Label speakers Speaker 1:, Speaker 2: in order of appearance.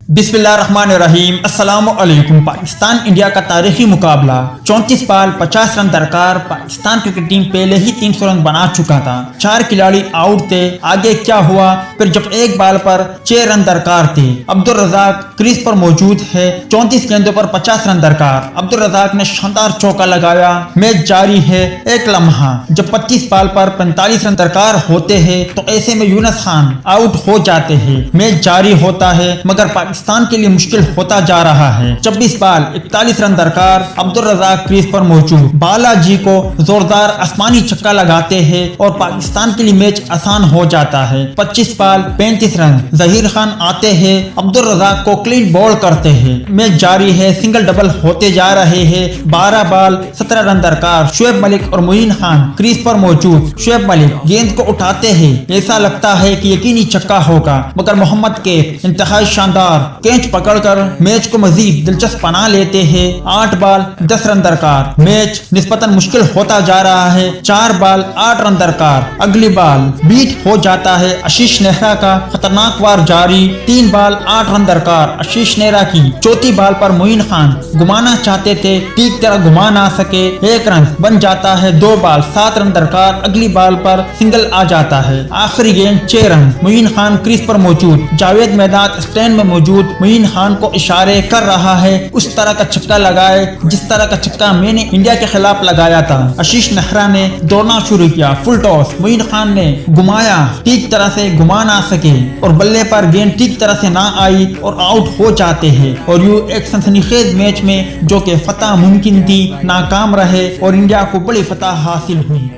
Speaker 1: बिस्मिल्लाहिर्रहमानिर्रहीम। अस्सलाम वालेकुम। पाकिस्तान इंडिया का तारीखी मुकाबला 34 बॉल 50 रन दरकार। पाकिस्तान क्रिकेट टीम पहले ही 300 रन बना चुका था। 4 खिलाड़ी आउट थे। आगे क्या हुआ फिर जब एक बॉल पर 6 रन दरकार थे। अब्दुल रज़ाक क्रीज पर मौजूद है। 34 गेंदों पर 50 रन दरकार। अब्दुल रज़ाक ने शानदार चौका लगाया। मैच जारी है। एक लम्हा जब 25 बॉल पर 45 रन दरकार होते हैं तो ऐसे में यूनुस खान आउट हो जाते हैं। मैच जारी होता है मगर पाकिस्तान के लिए मुश्किल होता जा रहा है। 26 बॉल 41 रन दरकार। अब्दुल रज़ाक क्रीज पर मौजूद। बालाजी को जोरदार आसमानी छक्का लगाते हैं और पाकिस्तान के लिए मैच आसान हो जाता है। 25 बॉल 35 रन। जहीर खान आते हैं, अब्दुल रज़ाक को क्लीन बॉल करते हैं। मैच जारी है। सिंगल डबल होते जा रहे हैं। 12 बॉल 17 रन दरकार। शुएब मलिक और मोइन खान क्रीज पर मौजूद। शुएब मलिक गेंद को उठाते हैं। ऐसा लगता है कि यकीनी छक्का होगा मगर मोहम्मद के इंतहाई शानदार कैच पकड़कर मैच को मजीद दिलचस्प बना लेते हैं। 8 बॉल 10 रन दरकार। मैच निस्बतन मुश्किल होता जा रहा है। 4 बॉल 8 रन दरकार। अगली बॉल बीट हो जाता है। आशीष नेहरा का खतरनाक वार जारी। 3 बॉल 8 रन दरकार। आशीष नेहरा की चौथी बॉल पर मोइन खान घुमाना चाहते थे, ठीक तरह घुमा ना सके। 1 रन बन जाता है। 2 बॉल 7 रन दरकार। अगली बॉल पर सिंगल आ जाता है। आखिरी गेंद 6 रन। मोइन खान क्रीज पर मौजूद। जावेद मैदान स्टैंड में मौजूद। मोइन खान को इशारे कर रहा है उस तरह का छक्का लगाए जिस तरह का छक्का मैंने इंडिया के खिलाफ लगाया था। आशीष नेहरा ने दौड़ना शुरू किया। Full toss. मोइन खान ने घुमाया, ठीक तरह से घुमा ना सके और बल्ले पर गेंद ठीक तरह से ना आई और आउट हो जाते हैं। और यूं एक सनसनीखेज मैच में जो कि फतह मुमकिन थी, नाकाम रहे और इंडिया को बड़ी फतह हासिल हुई।